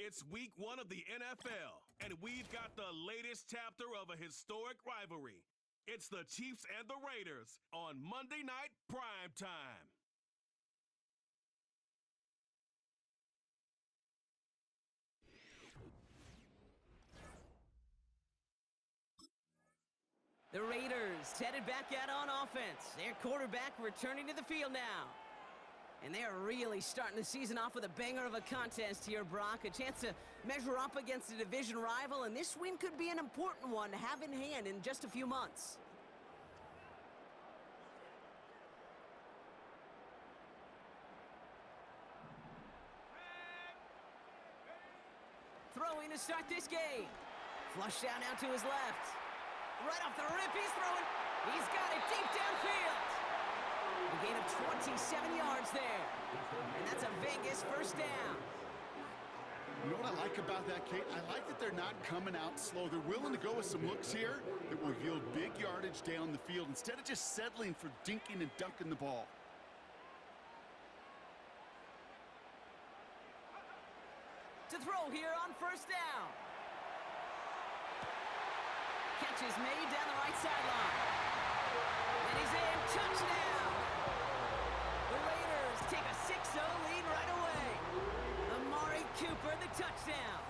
It's week 1 of the NFL, and we've got the latest chapter of a historic rivalry. It's the Chiefs and the Raiders on Monday Night Prime Time. The Raiders headed back out on offense. Their quarterback returning to the field now. And they're really starting the season off with a banger of a contest here, Brock. A chance to measure up against a division rival, and this win could be an important one to have in hand in just a few months. Throwing to start this game. Flush down now to his left. Right off the rip, he's throwing. He's got it deep downfield. A gain of 27 yards there. And that's a Vegas first down. You know what I like about that, Kate? I like that they're not coming out slow. They're willing to go with some looks here that will yield big yardage down the field instead of just settling for dinking and dunking the ball. To throw here on first down. Catch is made down the right sideline. And he's in. Touchdown! The Raiders take a 6-0 lead right away. Amari Cooper, the touchdown.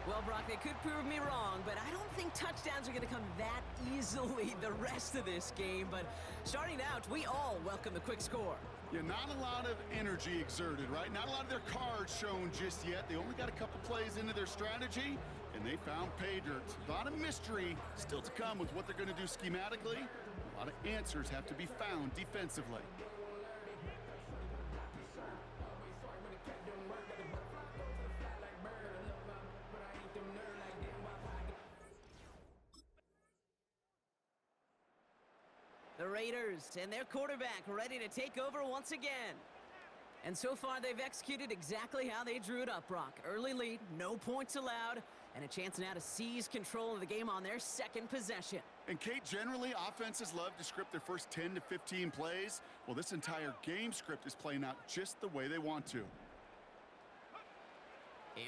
Well, Brock, they could prove me wrong, but I don't think touchdowns are going to come that easily the rest of this game. But starting out, we all welcome the quick score. Yeah, not a lot of energy exerted, right? Not a lot of their cards shown just yet. They only got a couple plays into their strategy, and they found pay dirt. A lot of mystery still to come with what they're going to do schematically. A lot of answers have to be found defensively. The Raiders and their quarterback ready to take over once again. And so far, they've executed exactly how they drew it up, Brock. Early lead, no points allowed, and a chance now to seize control of the game on their second possession. And Kate, generally, offenses love to script their first 10 to 15 plays. Well, this entire game script is playing out just the way they want to.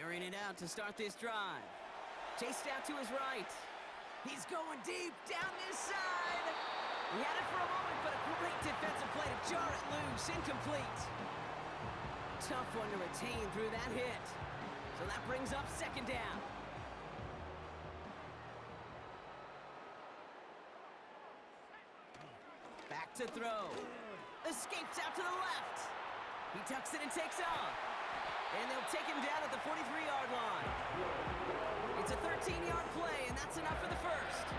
Airing it out to start this drive. Chased out to his right. He's going deep down this side. He had it for a moment, but a great defensive play to jar it loose. Incomplete. Tough one to retain through that hit. So that brings up second down. Back to throw. Escapes out to the left. He tucks it and takes off. And they'll take him down at the 43-yard line. It's a 13-yard play, and that's enough for the first.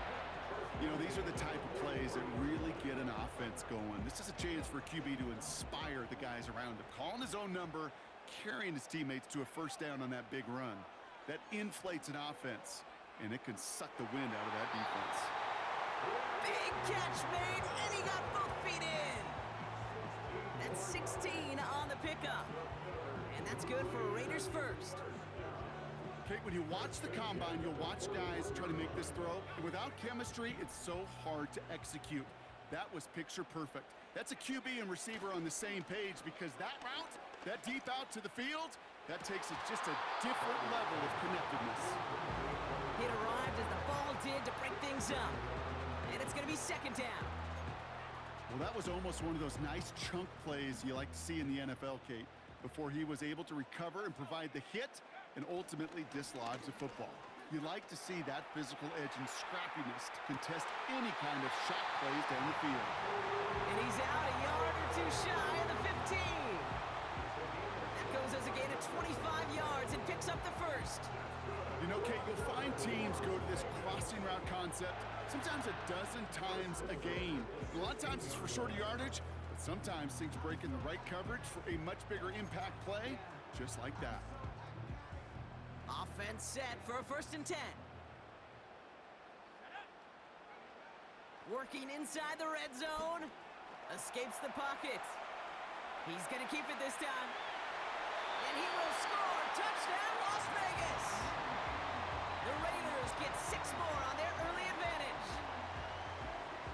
You know, these are the type of plays that really get an offense going. This is a chance for QB to inspire the guys around him. Calling his own number, carrying his teammates to a first down on that big run. That inflates an offense, and it can suck the wind out of that defense. Big catch made, and he got both feet in. That's 16 on the pickup. And that's good for Raiders first. Kate, when you watch the combine, you'll watch guys try to make this throw. And without chemistry, it's so hard to execute. That was picture perfect. That's a QB and receiver on the same page because that route, that deep out to the field, that takes it just a different level of connectedness. It arrived as the ball did to break things up. And it's going to be second down. Well, that was almost one of those nice chunk plays you like to see in the NFL, Kate, before he was able to recover and provide the hit and ultimately dislodge the football. You like to see that physical edge and scrappiness to contest any kind of shot plays down the field. And he's out a yard or two shy of the 15. That goes as a gain of 25 yards and picks up the first. You know, Kate, you'll find teams go to this crossing route concept sometimes a dozen times a game. A lot of times it's for shorter yardage, but sometimes things break in the right coverage for a much bigger impact play, just like that. Offense set for a 1st and 10. Working inside the red zone. Escapes the pocket. He's going to keep it this time. And he will score. Touchdown, Las Vegas. The Raiders get 6 more on their early advantage.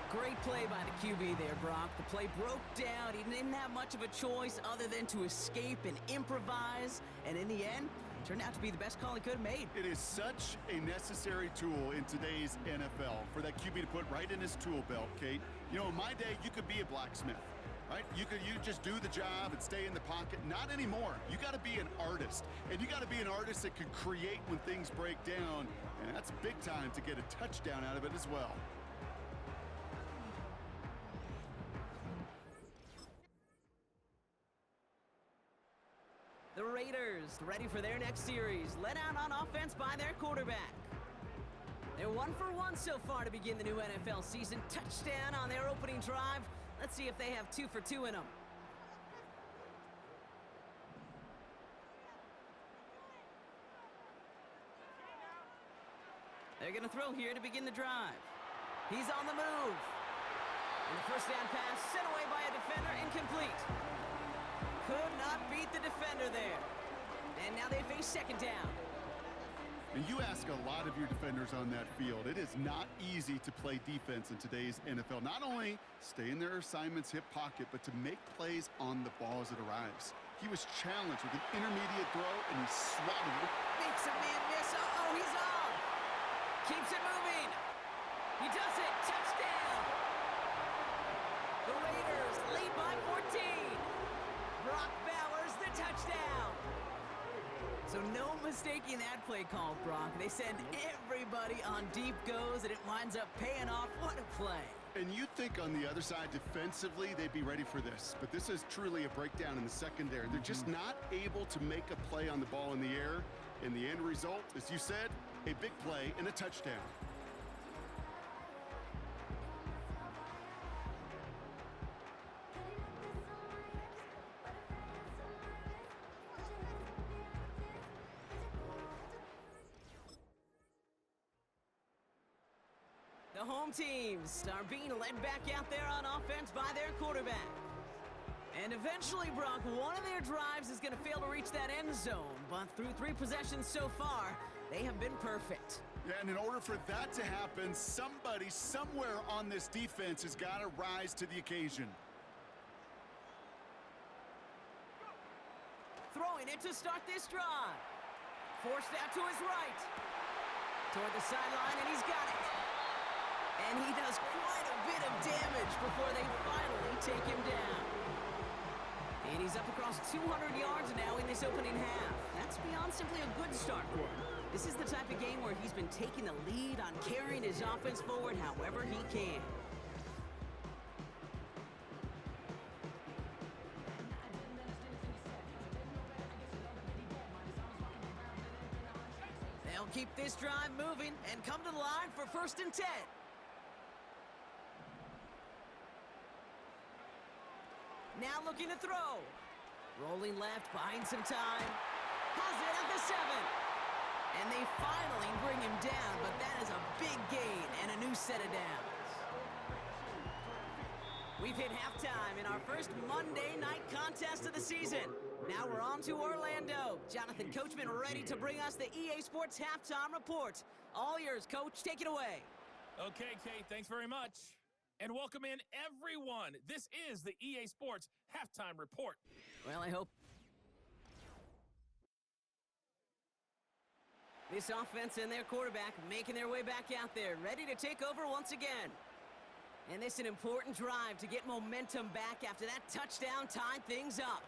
Great play by the QB there, Brock. The play broke down. He didn't have much of a choice other than to escape and improvise. And in the end, turned out to be the best call he could have made. It is such a necessary tool in today's NFL for that QB to put right in his tool belt, Kate. You know, in my day, you could be a blacksmith, right? You just do the job and stay in the pocket. Not anymore. You got to be an artist. And you got to be an artist that can create when things break down. And that's big time to get a touchdown out of it as well. The Raiders ready for their next series, led out on offense by their quarterback. They're 1 for 1 so far to begin the new NFL season. Touchdown on their opening drive. Let's see if they have 2 for 2 in them. They're going to throw here to begin the drive. He's on the move. And the first down pass sent away by a defender, incomplete. Could not beat the defender there. And now they face second down. And you ask a lot of your defenders on that field. It is not easy to play defense in today's NFL. Not only stay in their assignment's hip pocket, but to make plays on the ball as it arrives. He was challenged with an intermediate throw, and he swatted it. Makes a man miss. Oh, he's off. Keeps it moving. He does it. Touchdown. The Raiders lead by 14. Brock Bowers, the touchdown. So no mistaking that play call, Brock. They send everybody on deep goes, and it winds up paying off. What a play. And you'd think on the other side, defensively, they'd be ready for this. But this is truly a breakdown in the secondary. They're just not able to make a play on the ball in the air. And the end result, as you said, a big play and a touchdown. The home teams are being led back out there on offense by their quarterback. And eventually, Brock, one of their drives is going to fail to reach that end zone. But through 3 possessions so far, they have been perfect. Yeah, and in order for that to happen, somebody somewhere on this defense has got to rise to the occasion. Throwing it to start this drive. Forced out to his right. Toward the sideline, and he's got it. And he does quite a bit of damage before they finally take him down. And he's up across 200 yards now in this opening half. That's beyond simply a good start for him. This is the type of game where he's been taking the lead on carrying his offense forward however he can. They'll keep this drive moving and come to the line for 1st and 10. Now looking to throw. Rolling left, buying some time. Has it at the 7. And they finally bring him down, but that is a big gain and a new set of downs. We've hit halftime in our first Monday night contest of the season. Now we're on to Orlando. Jonathan Coachman ready to bring us the EA Sports Halftime Report. All yours, Coach. Take it away. Okay, Kate, thanks very much. And welcome in everyone. This is the EA Sports Halftime Report. Well, I hope this offense and their quarterback making their way back out there, ready to take over once again. And this is an important drive to get momentum back after that touchdown tied things up.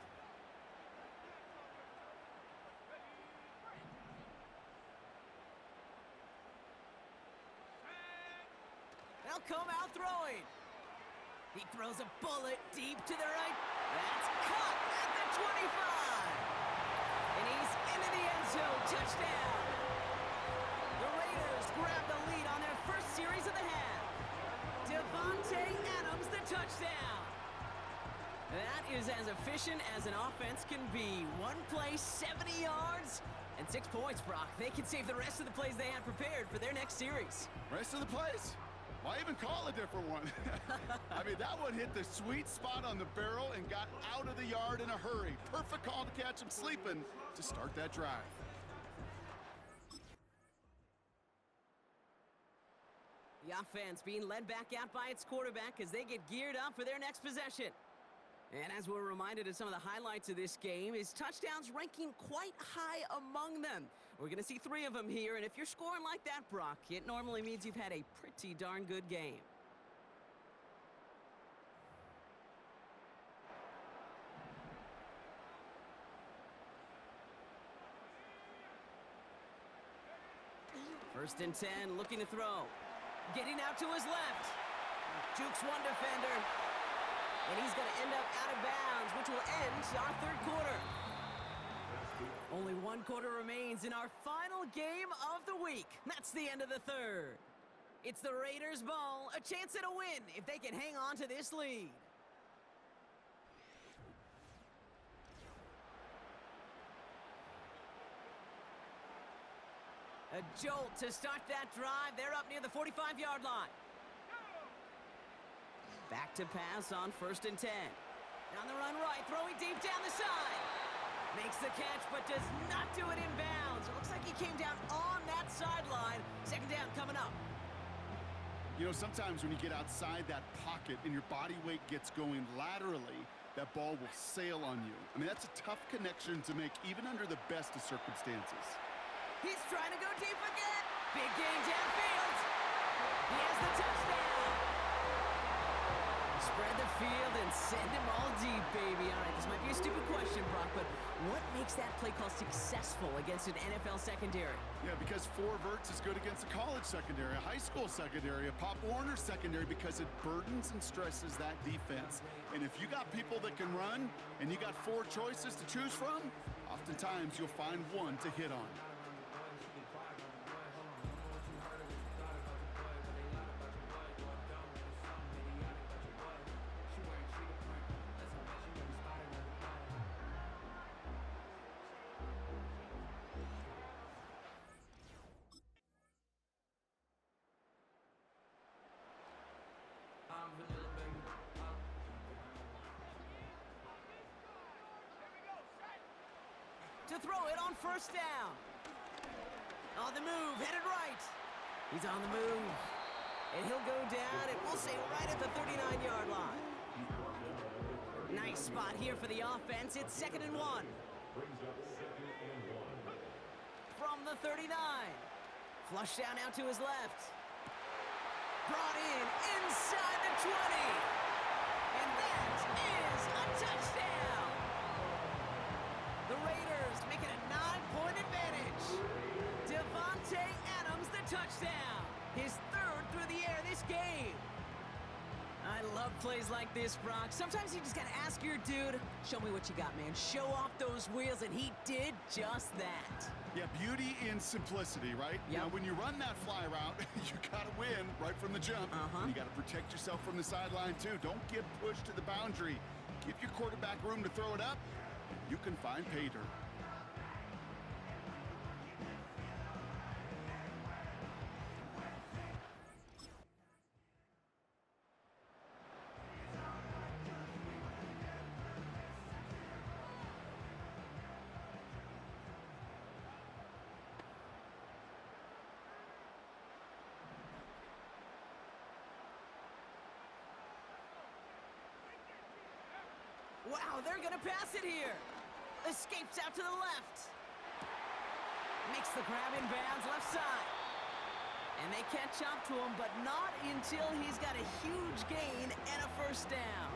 They'll come out throwing. He throws a bullet deep to the right. That's caught at the 25. And he's into the end zone. Touchdown. The Raiders grab the lead on their first series of the half. Devontae Adams, the touchdown. That is as efficient as an offense can be. One play, 70 yards, and 6 points, Brock. They can save the rest of the plays they had prepared for their next series. Rest of the plays? Why even call a different one? I mean, that one hit the sweet spot on the barrel and got out of the yard in a hurry. Perfect call to catch him sleeping to start that drive. The offense being led back out by its quarterback as they get geared up for their next possession. And as we're reminded of some of the highlights of this game, his touchdowns ranking quite high among them. We're going to see 3 of them here, and if you're scoring like that, Brock, it normally means you've had a pretty darn good game. First and 10, looking to throw. Getting out to his left. Jukes one defender. And he's going to end up out of bounds, which will end our third quarter. Only 1 quarter remains in our final game of the week. That's the end of the third. It's the Raiders' ball, a chance at a win if they can hang on to this lead. A jolt to start that drive. They're up near the 45-yard line. Back to pass on first and 10. On the run right, throwing deep down the side. Makes the catch, but does not do it in bounds. It looks like he came down on that sideline. Second down coming up. You know, sometimes when you get outside that pocket and your body weight gets going laterally, that ball will sail on you. I mean, that's a tough connection to make even under the best of circumstances. He's trying to go deep again. Big gain downfield. He has the touchdown. Spread the field and send him all deep, baby. All right, this might be a stupid question, Brock, but what makes that play call successful against an NFL secondary? Yeah, because 4 verts is good against a college secondary, a high school secondary, a Pop Warner secondary, because it burdens and stresses that defense. And if you got people that can run and you got 4 choices to choose from, oftentimes you'll find one to hit on. To throw it on first down. On the move, headed right. He's on the move. And he'll go down, and we'll say right at the 39-yard line. Nice spot here for the offense. It's 2nd and 1. From the 39. Flush down out to his left. Brought in inside the 20. And that is a touchdown. The Raiders making a 9-point advantage. Devontae Adams, the touchdown. His 3rd through the air this game. I love plays like this, Brock. Sometimes you just gotta ask your dude, show me what you got, man. Show off those wheels, and he did just that. Yeah, beauty in simplicity, right? Yep. Now, when you run that fly route, you gotta win right from the jump. And you gotta protect yourself from the sideline, too. Don't get pushed to the boundary. Give your quarterback room to throw it up. You can find pay dirt. Wow, they're gonna pass it here. Escapes out to the left. Makes the grab in bounds left side. And they catch up to him, but not until he's got a huge gain and a first down.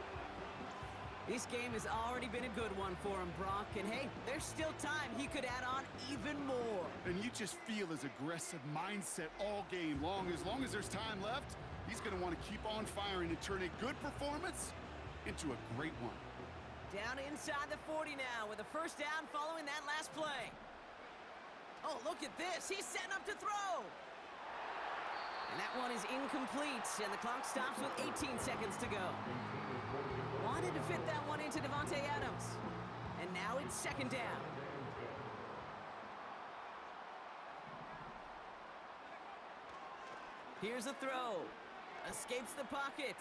This game has already been a good one for him, Brock. And hey, there's still time. He could add on even more. And you just feel his aggressive mindset all game long. As long as there's time left, he's gonna want to keep on firing and turn a good performance into a great one. Down inside the 40 now with a first down following that last play. Oh, look at this. He's setting up to throw. And that one is incomplete, and the clock stops with 18 seconds to go. Wanted to fit that one into Devontae Adams. And now it's 2nd down. Here's a throw. Escapes the pocket.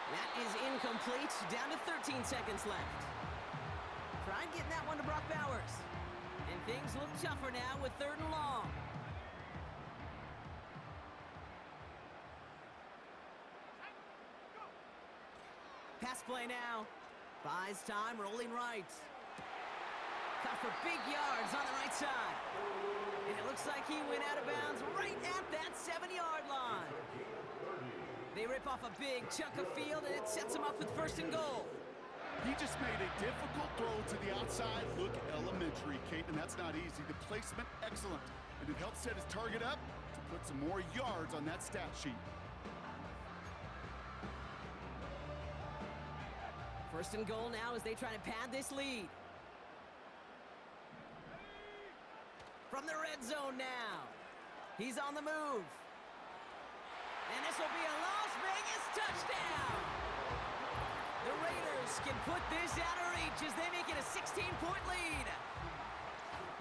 That is incomplete. Down to 13 seconds left. Tried getting that one to Brock Bowers. And things look tougher now with 3rd and long. Pass play now. Buys time, rolling right. Caught for big yards on the right side. And it looks like he went out of bounds right at that 7-yard line. They rip off a big chunk of field, and it sets them up with first and goal. He just made a difficult throw to the outside. Look elementary, Kate, and that's not easy. The placement, excellent. And it helps set his target up to put some more yards on that stat sheet. First and goal now as they try to pad this lead. From the red zone now. He's on the move. And this will be a Las Vegas touchdown. The Raiders can put this out of reach as they make it a 16-point lead.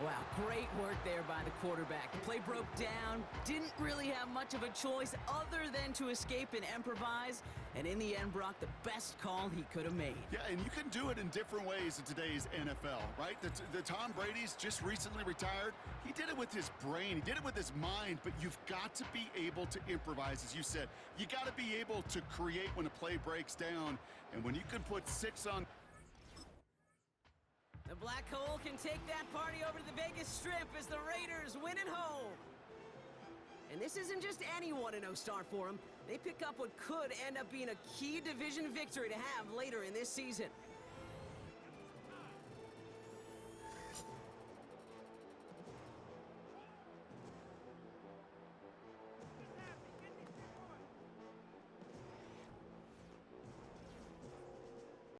Wow, great work there by the quarterback. The play broke down, didn't really have much of a choice other than to escape and improvise, and in the end, Brock, the best call he could have made. Yeah, and you can do it in different ways in today's NFL, right? The Tom Brady's just recently retired. He did it with his brain. He did it with his mind, but you've got to be able to improvise, as you said. You got to be able to create when a play breaks down, and when you can put 6 on... The Black Hole can take that party over to the Vegas Strip as the Raiders win at home. And this isn't just any 1-0 start for them. They pick up what could end up being a key division victory to have later in this season.